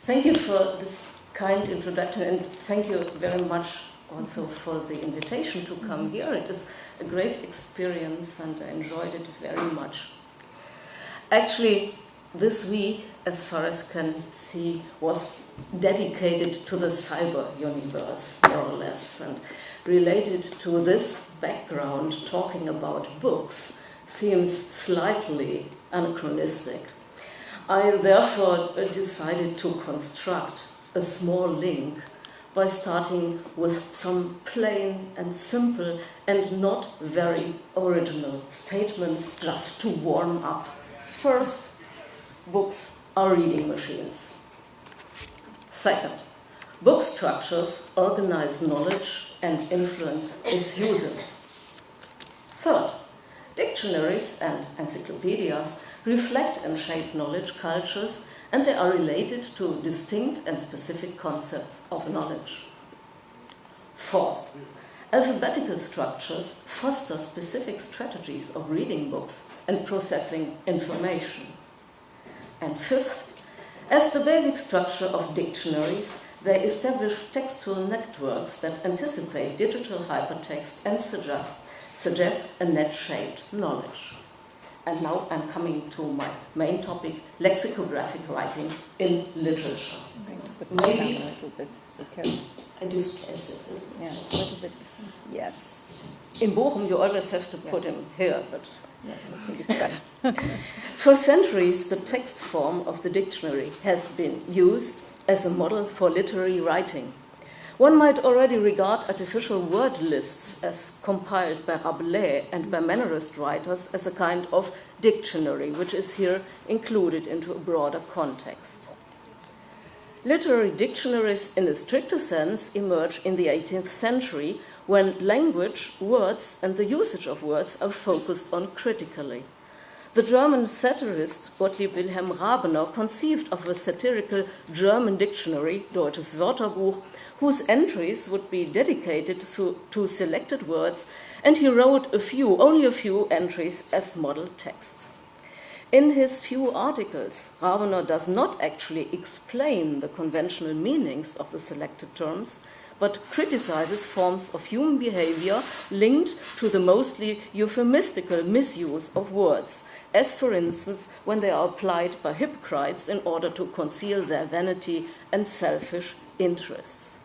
Thank you for this kind introduction, and thank you very much also for the invitation to come here. It is a great experience and I enjoyed it very much. Actually, this week, as far as I can see, was dedicated to the cyber universe, more or less, and related to this background, talking about books seems slightly anachronistic. I therefore decided to construct a small link by starting with some plain and simple and not very original statements just to warm up. First, books are reading machines. Second, book structures organize knowledge and influence its users. Third, dictionaries and encyclopedias reflect and shape knowledge cultures, and they are related to distinct and specific concepts of knowledge. Fourth, alphabetical structures foster specific strategies of reading books and processing information. And fifth, as the basic structure of dictionaries, they establish textual networks that anticipate digital hypertext and suggest a net-shaped knowledge. And now I'm coming to my main topic, lexicographic writing in literature. Maybe a little bit, because I displace it. Yeah, a little bit. Yes. In Bochum, you always have to put him here, but yes, I think it's better. For centuries, the text form of the dictionary has been used as a model for literary writing. One might already regard artificial word lists as compiled by Rabelais and by Mannerist writers as a kind of dictionary, which is here included into a broader context. Literary dictionaries, in a stricter sense, emerge in the 18th century when language, words, and the usage of words are focused on critically. The German satirist Gottlieb Wilhelm Rabener conceived of a satirical German dictionary, Deutsches Wörterbuch, whose entries would be dedicated to selected words, and he wrote only a few entries as model texts. In his few articles, Rabener does not actually explain the conventional meanings of the selected terms, but criticizes forms of human behavior linked to the mostly euphemistical misuse of words, as for instance when they are applied by hypocrites in order to conceal their vanity and selfish interests.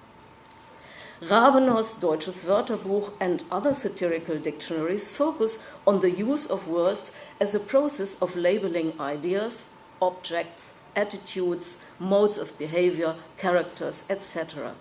Rabener's Deutsches Wörterbuch and other satirical dictionaries focus on the use of words as a process of labeling ideas, objects, attitudes, modes of behavior, characters, etc.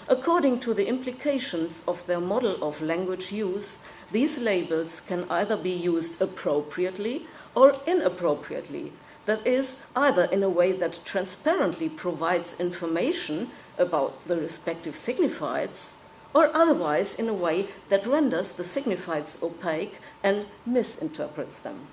According to the implications of their model of language use, these labels can either be used appropriately or inappropriately, that is, either in a way that transparently provides information about the respective signifieds, or otherwise in a way that renders the signifieds opaque and misinterprets them.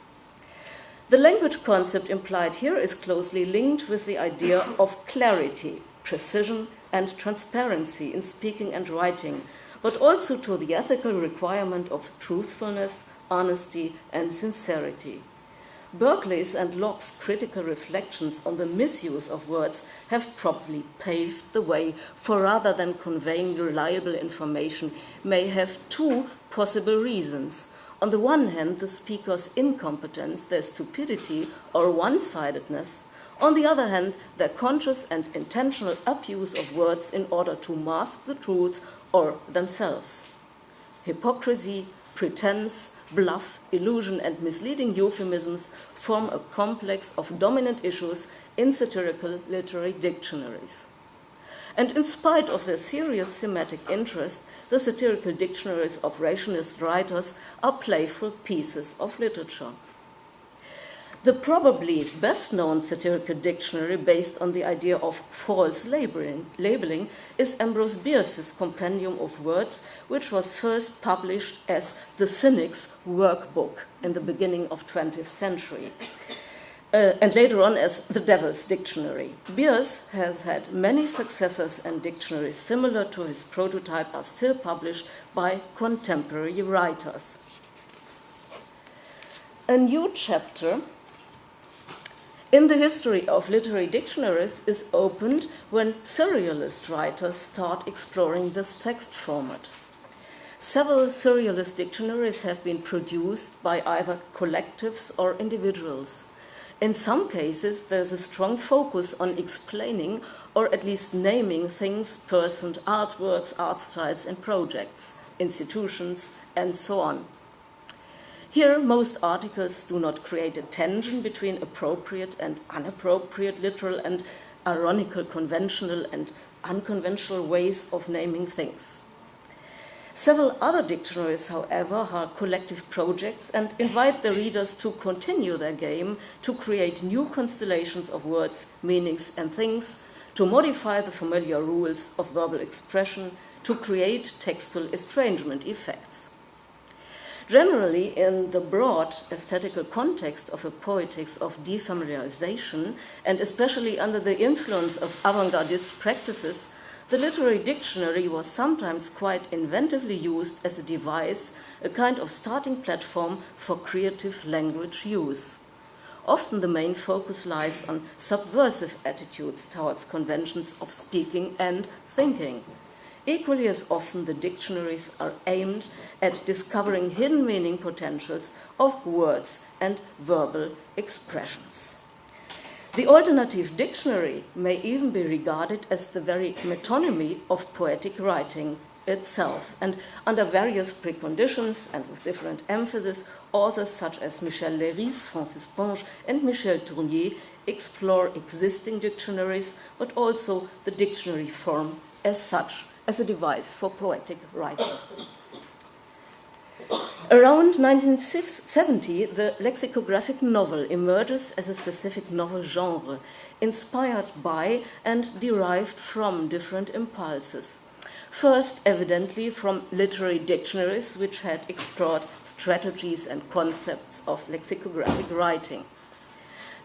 The language concept implied here is closely linked with the idea of clarity, precision, and transparency in speaking and writing, but also to the ethical requirement of truthfulness, honesty, and sincerity. Berkeley's and Locke's critical reflections on the misuse of words have probably paved the way for, rather than conveying reliable information, may have two possible reasons. On the one hand, the speaker's incompetence, their stupidity or one-sidedness. On the other hand, their conscious and intentional abuse of words in order to mask the truth or themselves. Hypocrisy, pretense, bluff, illusion, and misleading euphemisms form a complex of dominant issues in satirical literary dictionaries. And in spite of their serious thematic interest, the satirical dictionaries of rationalist writers are playful pieces of literature. The probably best-known satirical dictionary based on the idea of false labeling is Ambrose Bierce's Compendium of Words, which was first published as the Cynic's Workbook in the beginning of 20th century, and later on as the Devil's Dictionary. Bierce has had many successors, and dictionaries similar to his prototype are still published by contemporary writers. A new chapter in the history of literary dictionaries is opened when surrealist writers start exploring this text format. Several surrealist dictionaries have been produced by either collectives or individuals. In some cases, there's a strong focus on explaining or at least naming things, persons, artworks, art styles, and projects, institutions, and so on. Here, most articles do not create a tension between appropriate and inappropriate, literal and ironical, conventional and unconventional ways of naming things. Several other dictionaries, however, are collective projects and invite the readers to continue their game, to create new constellations of words, meanings, and things, to modify the familiar rules of verbal expression, to create textual estrangement effects. Generally, in the broad aesthetical context of a poetics of defamiliarization, and especially under the influence of avant-gardist practices, the literary dictionary was sometimes quite inventively used as a device, a kind of starting platform for creative language use. Often the main focus lies on subversive attitudes towards conventions of speaking and thinking. Equally as often, the dictionaries are aimed at discovering hidden meaning potentials of words and verbal expressions. The alternative dictionary may even be regarded as the very metonymy of poetic writing itself, and under various preconditions and with different emphasis, authors such as Michel Léris, Francis Ponge, and Michel Tournier explore existing dictionaries, but also the dictionary form as such, as a device for poetic writing. Around 1970, the lexicographic novel emerges as a specific novel genre, inspired by and derived from different impulses. First, evidently, from literary dictionaries, which had explored strategies and concepts of lexicographic writing.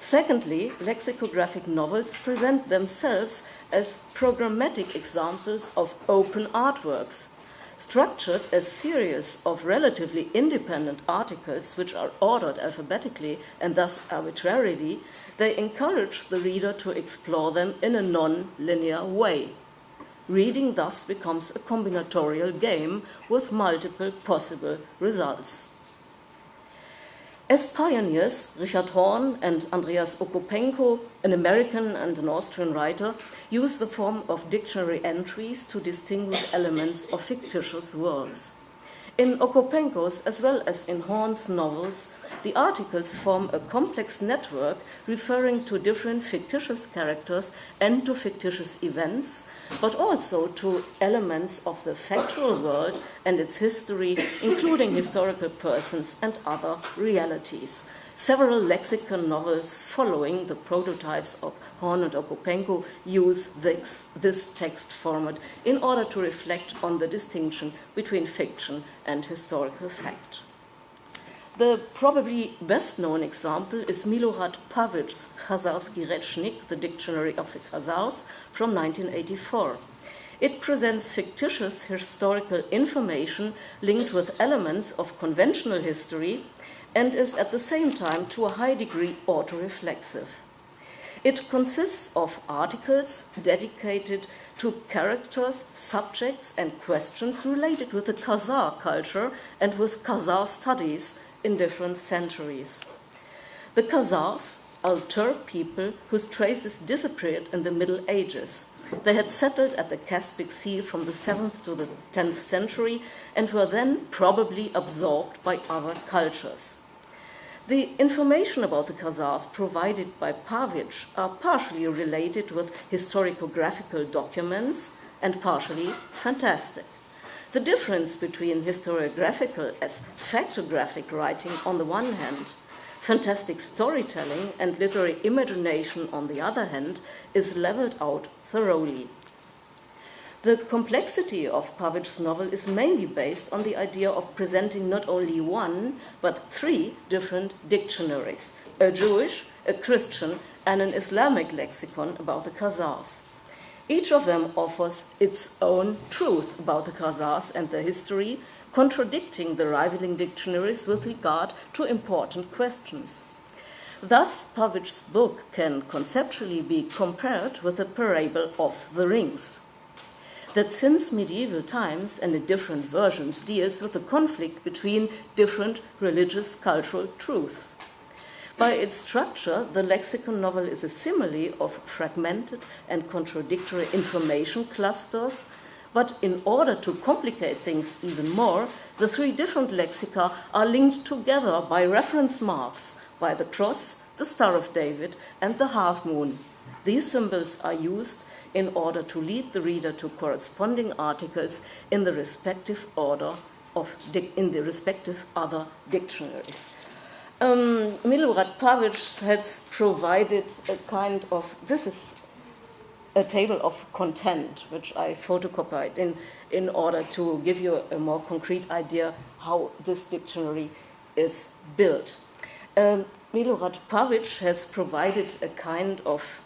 Secondly, lexicographic novels present themselves as programmatic examples of open artworks, structured as series of relatively independent articles which are ordered alphabetically and thus arbitrarily. They encourage the reader to explore them in a non-linear way. Reading thus becomes a combinatorial game with multiple possible results. As pioneers, Richard Horn and Andreas Okopenko, an American and an Austrian writer, use the form of dictionary entries to distinguish elements of fictitious worlds. In Okopenko's as well as in Horn's novels, the articles form a complex network referring to different fictitious characters and to fictitious events, but also to elements of the factual world and its history, including historical persons and other realities. Several lexicon novels following the prototypes of Horn and Okopenko use this text format in order to reflect on the distinction between fiction and historical fact. The probably best-known example is Milorad Pavlich's Khazarski Rečnik, the Dictionary of the Khazars, from 1984. It presents fictitious historical information linked with elements of conventional history and is at the same time to a high degree autoreflexive. It consists of articles dedicated to characters, subjects, and questions related with the Khazar culture and with Khazar studies in different centuries. The Khazars are a Turk people whose traces disappeared in the Middle Ages. They had settled at the Caspic Sea from the 7th to the 10th century and were then probably absorbed by other cultures. The information about the Khazars provided by Pavlich are partially related with historiographical documents and partially fantastic. The difference between historiographical as factographic writing on the one hand, fantastic storytelling and literary imagination on the other hand, is leveled out thoroughly. The complexity of Pavlich's novel is mainly based on the idea of presenting not only one, but three different dictionaries, a Jewish, a Christian, and an Islamic lexicon about the Khazars. Each of them offers its own truth about the Khazars and their history, contradicting the rivaling dictionaries with regard to important questions. Thus, Pavlich's book can conceptually be compared with the parable of the rings, that since medieval times and in different versions deals with the conflict between different religious cultural truths. By its structure, the lexicon novel is a simile of fragmented and contradictory information clusters, but in order to complicate things even more, the three different lexica are linked together by reference marks, by the cross, the Star of David, and the half moon. These symbols are used in order to lead the reader to corresponding articles in the respective in the respective other dictionaries. Milorad Pavic has provided a kind of, this is a table of content, which I photocopied in order to give you a more concrete idea how this dictionary is built. Milorad Pavic has provided a kind of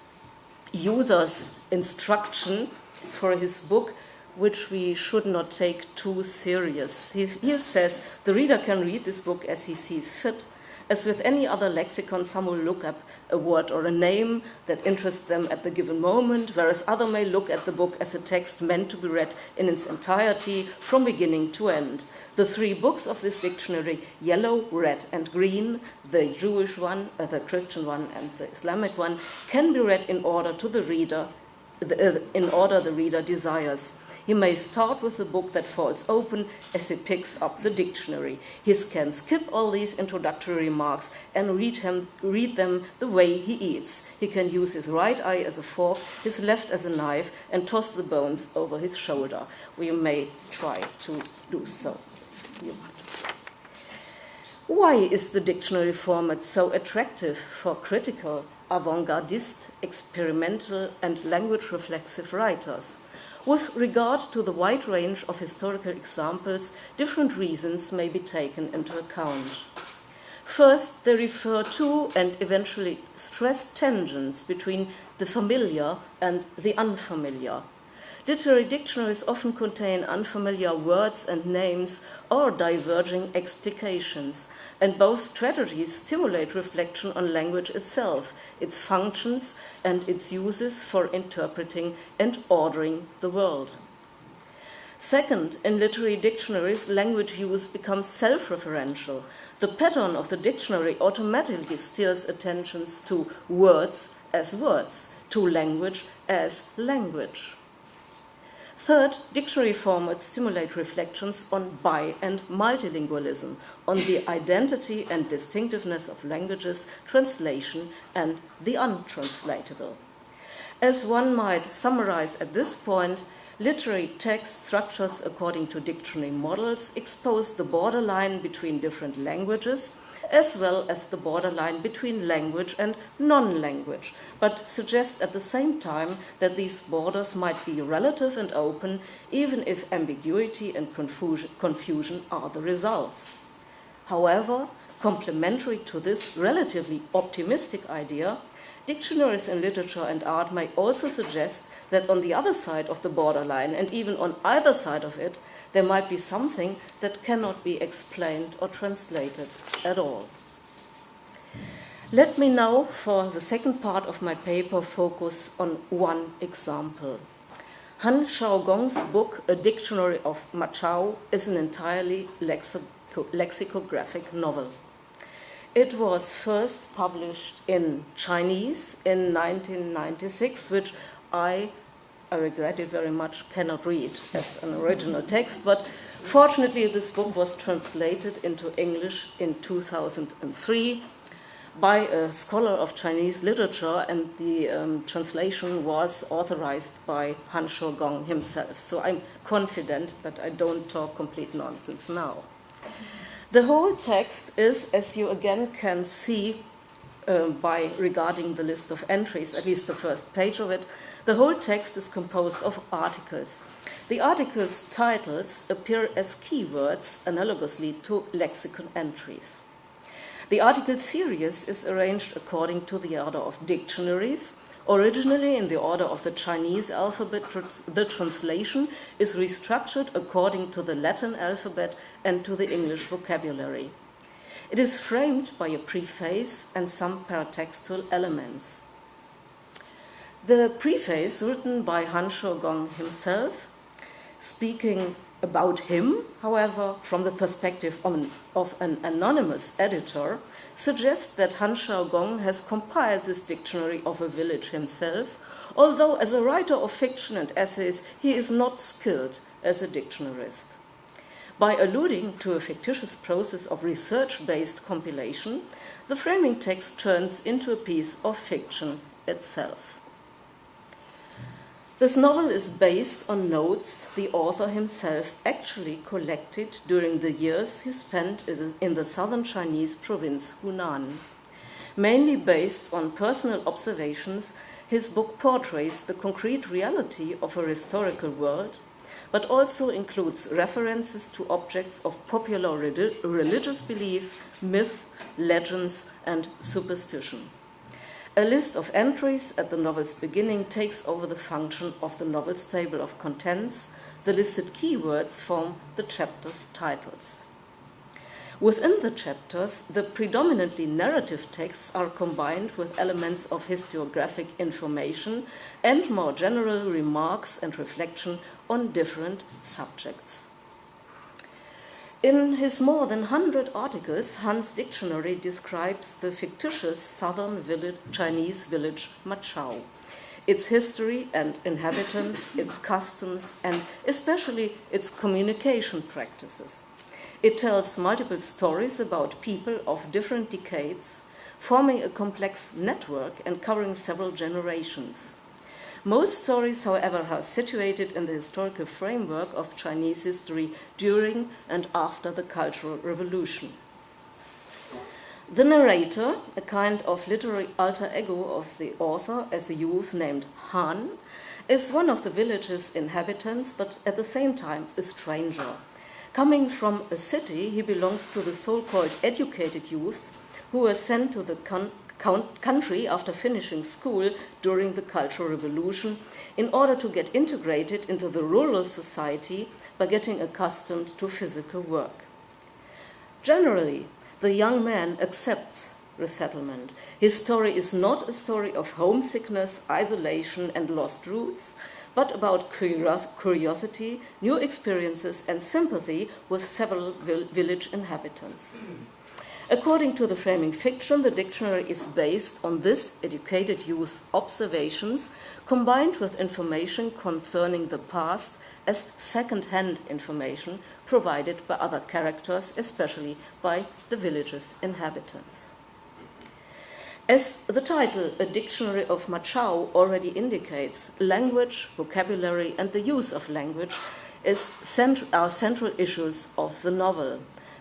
user's instruction for his book, which we should not take too serious. He here says, the reader can read this book as he sees fit. As with any other lexicon, some will look up a word or a name that interests them at the given moment, whereas others may look at the book as a text meant to be read in its entirety from beginning to end. The three books of this dictionary, yellow, red, and green, the Jewish one, the Christian one, and the Islamic one, can be read in order the reader desires. He may start with the book that falls open as he picks up the dictionary. He can skip all these introductory remarks and read them the way he eats. He can use his right eye as a fork, his left as a knife, and toss the bones over his shoulder. We may try to do so. Why is the dictionary format so attractive for critical, avant-gardist, experimental, and language-reflexive writers? With regard to the wide range of historical examples, different reasons may be taken into account. First, they refer to and eventually stress tensions between the familiar and the unfamiliar. Literary dictionaries often contain unfamiliar words and names or diverging explications, and both strategies stimulate reflection on language itself, its functions, and its uses for interpreting and ordering the world. Second, in literary dictionaries, language use becomes self-referential. The pattern of the dictionary automatically steers attentions to words as words, to language as language. Third, dictionary formats stimulate reflections on bi- and multilingualism, on the identity and distinctiveness of languages, translation, and the untranslatable. As one might summarize at this point, literary text structures according to dictionary models expose the borderline between different languages, as well as the borderline between language and non-language, but suggest at the same time that these borders might be relative and open, even if ambiguity and confusion are the results. However, complementary to this relatively optimistic idea, dictionaries in literature and art may also suggest that on the other side of the borderline, and even on either side of it, there might be something that cannot be explained or translated at all. Let me now, for the second part of my paper, focus on one example. Han Xiaogong's book, A Dictionary of Machao, is an entirely lexicographic novel. It was first published in Chinese in 1996, which I regret it very much, cannot read as an original text, but fortunately this book was translated into English in 2003 by a scholar of Chinese literature, and the translation was authorized by Han Xiaogong himself. So I'm confident that I don't talk complete nonsense now. The whole text is, as you again can see by regarding the list of entries, at least the first page of it, the whole text is composed of articles. The articles' titles appear as keywords analogously to lexicon entries. The article series is arranged according to the order of dictionaries. Originally in the order of the Chinese alphabet, the translation is restructured according to the Latin alphabet and to the English vocabulary. It is framed by a preface and some paratextual elements. The preface, written by Han Shou-gong himself, speaking about him, however, from the perspective of an anonymous editor, suggests that Han Shou-gong has compiled this dictionary of a village himself, although as a writer of fiction and essays, he is not skilled as a dictionarist. By alluding to a fictitious process of research-based compilation, the framing text turns into a piece of fiction itself. This novel is based on notes the author himself actually collected during the years he spent in the southern Chinese province Hunan. Mainly based on personal observations, his book portrays the concrete reality of a historical world, but also includes references to objects of popular religious belief, myth, legends, and superstition. A list of entries at the novel's beginning takes over the function of the novel's table of contents. The listed keywords form the chapter's titles. Within the chapters, the predominantly narrative texts are combined with elements of historiographic information and more general remarks and reflection on different subjects. In his more than 100 articles, Han's dictionary describes the fictitious southern Chinese village Machao, its history and inhabitants, its customs, and especially its communication practices. It tells multiple stories about people of different decades, forming a complex network and covering several generations. Most stories, however, are situated in the historical framework of Chinese history during and after the Cultural Revolution. The narrator, a kind of literary alter ego of the author as a youth named Han, is one of the village's inhabitants, but at the same time a stranger. Coming from a city, he belongs to the so-called educated youths who were sent to the country after finishing school during the Cultural Revolution in order to get integrated into the rural society by getting accustomed to physical work. Generally, the young man accepts resettlement. His story is not a story of homesickness, isolation, and lost roots, but about curiosity, new experiences, and sympathy with several village inhabitants. According to the framing fiction, the dictionary is based on this educated youth's observations combined with information concerning the past as second-hand information provided by other characters, especially by the village's inhabitants. As the title, A Dictionary of Machao, already indicates, language, vocabulary, and the use of language are central issues of the novel.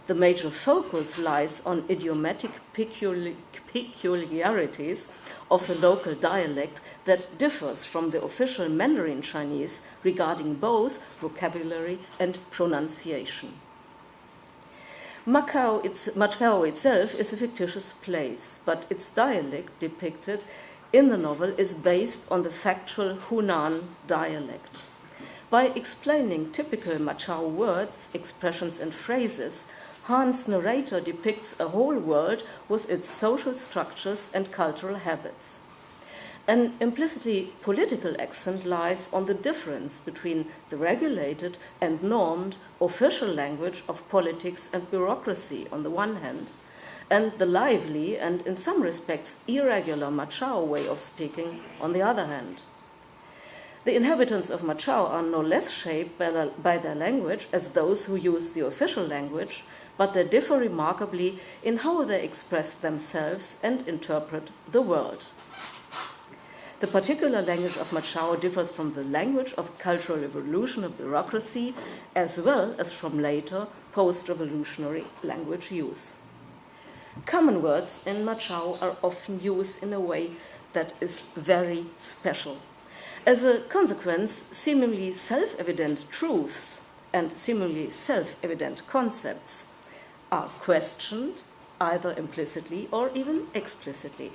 The major focus lies on idiomatic peculiarities of the local dialect that differs from the official Mandarin Chinese regarding both vocabulary and pronunciation. Macau itself is a fictitious place, but its dialect depicted in the novel is based on the factual Hunan dialect. By explaining typical Machao words, expressions, and phrases, Han's narrator depicts a whole world with its social structures and cultural habits. An implicitly political accent lies on the difference between the regulated and normed official language of politics and bureaucracy on the one hand, and the lively and in some respects irregular Machao way of speaking on the other hand. The inhabitants of Machao are no less shaped by their language as those who use the official language, but they differ remarkably in how they express themselves and interpret the world. The particular language of Machao differs from the language of Cultural Revolution and bureaucracy, as well as from later post-revolutionary language use. Common words in Machao are often used in a way that is very special. As a consequence, seemingly self-evident truths and seemingly self-evident concepts are questioned, either implicitly or even explicitly.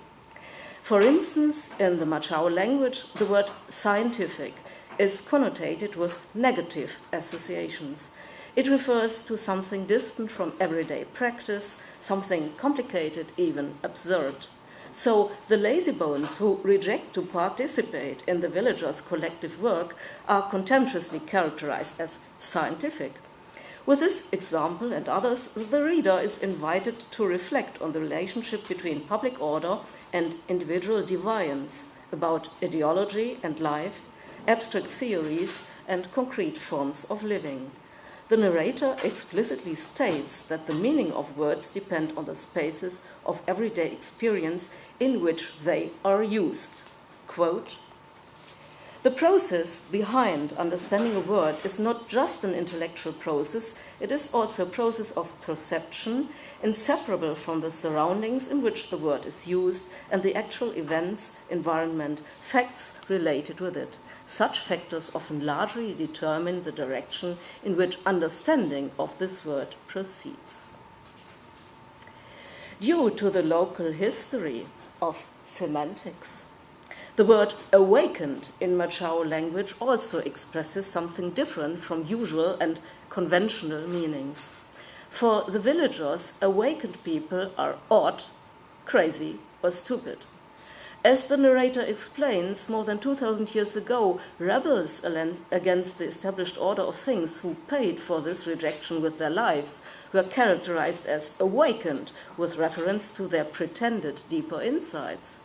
For instance, in the Machao language, the word scientific is connotated with negative associations. It refers to something distant from everyday practice, something complicated, even absurd. So the lazybones who reject to participate in the villagers' collective work are contemptuously characterized as scientific. With this example and others, the reader is invited to reflect on the relationship between public order and individual deviance, about ideology and life, abstract theories and concrete forms of living. The narrator explicitly states that the meaning of words depend on the spaces of everyday experience in which they are used. Quote, "The process behind understanding a word is not just an intellectual process, it is also a process of perception, inseparable from the surroundings in which the word is used and the actual events, environment, facts related with it. Such factors often largely determine the direction in which understanding of this word proceeds." Due to the local history of semantics, the word awakened in Machao language also expresses something different from usual and conventional meanings. For the villagers, awakened people are odd, crazy, or stupid. As the narrator explains, more than 2,000 years ago, rebels against the established order of things who paid for this rejection with their lives were characterized as awakened with reference to their pretended deeper insights.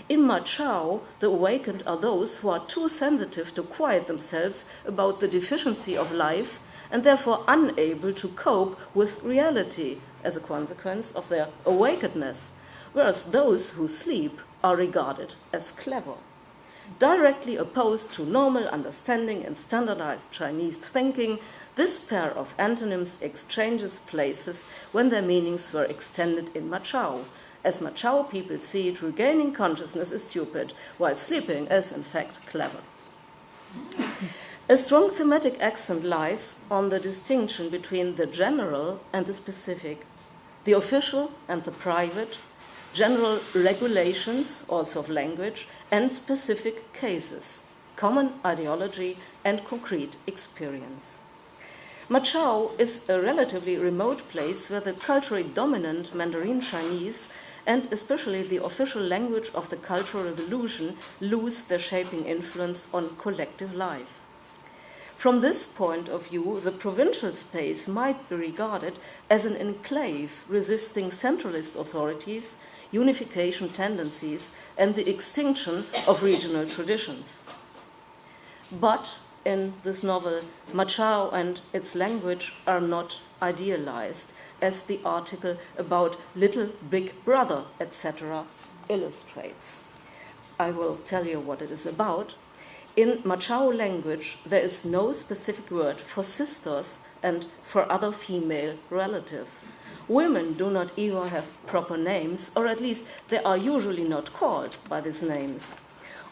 In Machao, the awakened are those who are too sensitive to quiet themselves about the deficiency of life and therefore unable to cope with reality as a consequence of their awakenedness, whereas those who sleep are regarded as clever. Directly opposed to normal understanding and standardized Chinese thinking, this pair of antonyms exchanges places when their meanings were extended in Machao. As Machao people see it, regaining consciousness is stupid, while sleeping is in fact clever. A strong thematic accent lies on the distinction between the general and the specific, the official and the private, general regulations, also of language, and specific cases, common ideology and concrete experience. Machao is a relatively remote place where the culturally dominant Mandarin Chinese and especially the official language of the Cultural Revolution lose their shaping influence on collective life. From this point of view, the provincial space might be regarded as an enclave resisting centralist authorities, unification tendencies, and the extinction of regional traditions. But in this novel, Machao and its language are not idealized, as the article about Little Big Brother, etc., illustrates. I will tell you what it is about. In Machao language, there is no specific word for sisters and for other female relatives. Women do not even have proper names, or at least they are usually not called by these names.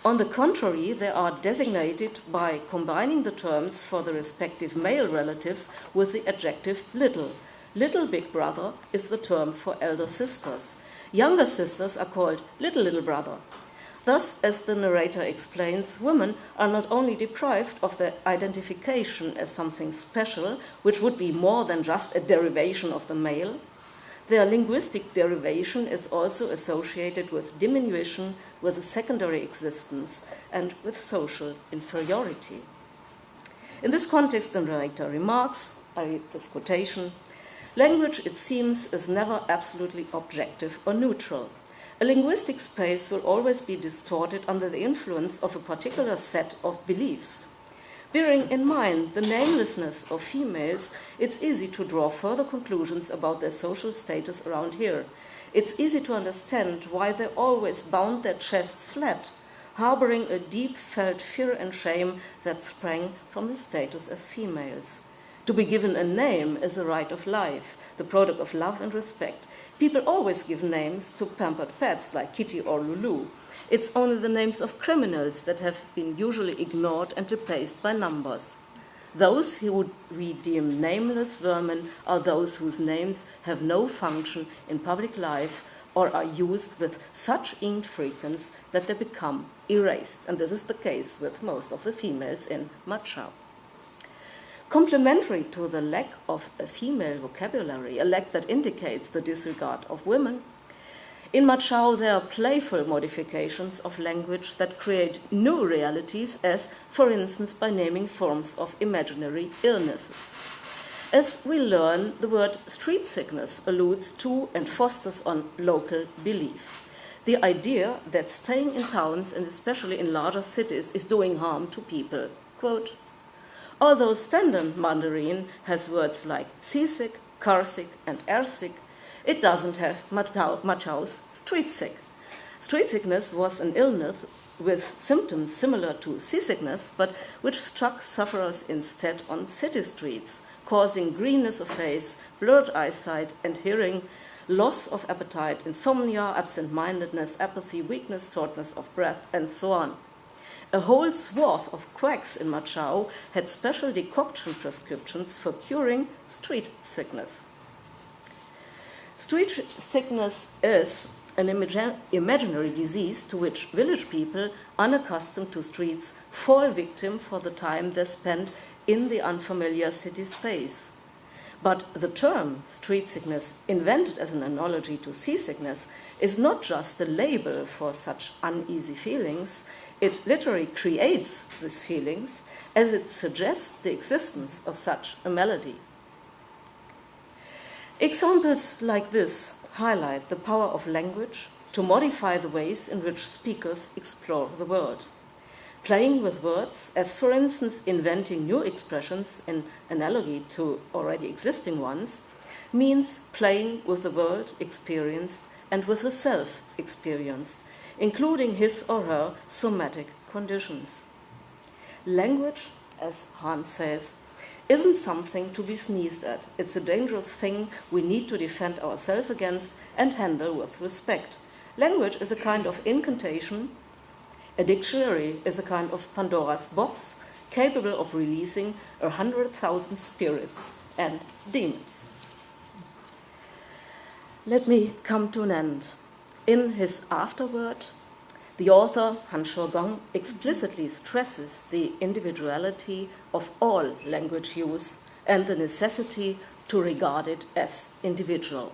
On the contrary, they are designated by combining the terms for the respective male relatives with the adjective little. Little big brother is the term for elder sisters. Younger sisters are called little brother. Thus, as the narrator explains, women are not only deprived of their identification as something special, which would be more than just a derivation of the male, their linguistic derivation is also associated with diminution, with a secondary existence, and with social inferiority. In this context, the narrator remarks, I read this quotation, "Language, it seems, is never absolutely objective or neutral. A linguistic space will always be distorted under the influence of a particular set of beliefs. Bearing in mind the namelessness of females, it's easy to draw further conclusions about their social status around here. It's easy to understand why they always bound their chests flat, harboring a deep-felt fear and shame that sprang from the status as females. To be given a name is a right of life, the product of love and respect. People always give names to pampered pets like Kitty or Lulu. It's only the names of criminals that have been usually ignored and replaced by numbers. Those who we deem nameless vermin are those whose names have no function in public life or are used with such infrequence that they become erased." And this is the case with most of the females in Machao. Complementary to the lack of a female vocabulary, a lack that indicates the disregard of women, in Machau there are playful modifications of language that create new realities, as, for instance, by naming forms of imaginary illnesses. As we learn, the word street sickness alludes to and fosters on local belief. The idea that staying in towns, and especially in larger cities, is doing harm to people. Quote, although standard Mandarin has words like seasick, carsick, and airsick, it doesn't have Machau's street sick. Street sickness was an illness with symptoms similar to seasickness, but which struck sufferers instead on city streets, causing greenness of face, blurred eyesight and hearing, loss of appetite, insomnia, absent-mindedness, apathy, weakness, shortness of breath, and so on. A whole swath of quacks in Machau had special decoction prescriptions for curing street sickness. Street sickness is an imaginary disease to which village people, unaccustomed to streets, fall victim for the time they spend in the unfamiliar city space. But the term street sickness, invented as an analogy to seasickness, is not just a label for such uneasy feelings. It literally creates these feelings, as it suggests the existence of such a malady. Examples like this highlight the power of language to modify the ways in which speakers explore the world. Playing with words, as for instance inventing new expressions in analogy to already existing ones, means playing with the world experienced and with the self experienced, including his or her somatic conditions. Language, as Hans says, isn't something to be sneezed at. It's a dangerous thing we need to defend ourselves against and handle with respect. Language is a kind of incantation. A dictionary is a kind of Pandora's box capable of releasing 100,000 spirits and demons. Let me come to an end. In his afterword, the author, Han Shou-gong, explicitly stresses the individuality of all language use and the necessity to regard it as individual.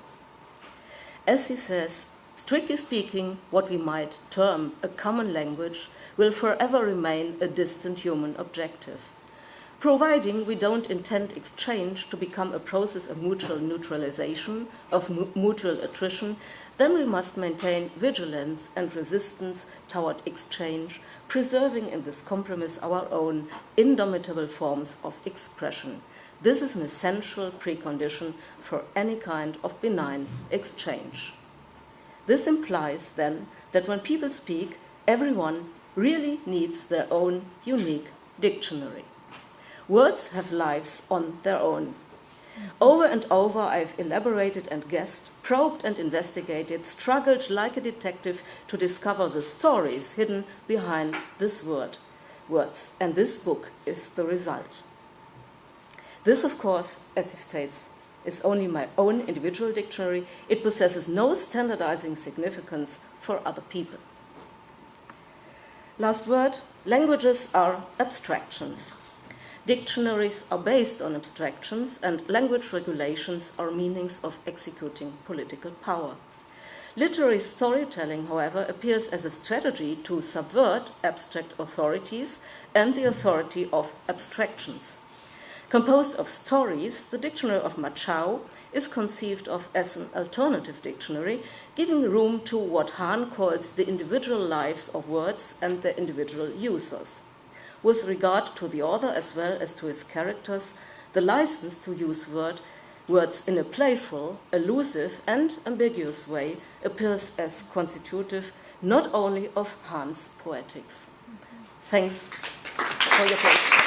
As he says, strictly speaking, what we might term a common language will forever remain a distant human objective. Providing we don't intend exchange to become a process of mutual neutralization, of mutual attrition, then we must maintain vigilance and resistance toward exchange, preserving in this compromise our own indomitable forms of expression. This is an essential precondition for any kind of benign exchange. This implies, then, that when people speak, everyone really needs their own unique dictionary. Words have lives on their own. Over and over, I've elaborated and guessed, probed and investigated, struggled like a detective to discover the stories hidden behind this words, and this book is the result. This, of course, as he states, is only my own individual dictionary. It possesses no standardizing significance for other people. Last word, languages are abstractions. Dictionaries are based on abstractions, and language regulations are meanings of executing political power. Literary storytelling, however, appears as a strategy to subvert abstract authorities and the authority of abstractions. Composed of stories, the Dictionary of Machau is conceived of as an alternative dictionary, giving room to what Hahn calls the individual lives of words and their individual users. With regard to the author as well as to his characters, the license to use words in a playful, elusive, and ambiguous way appears as constitutive not only of Hahn's poetics. Thanks for your patience.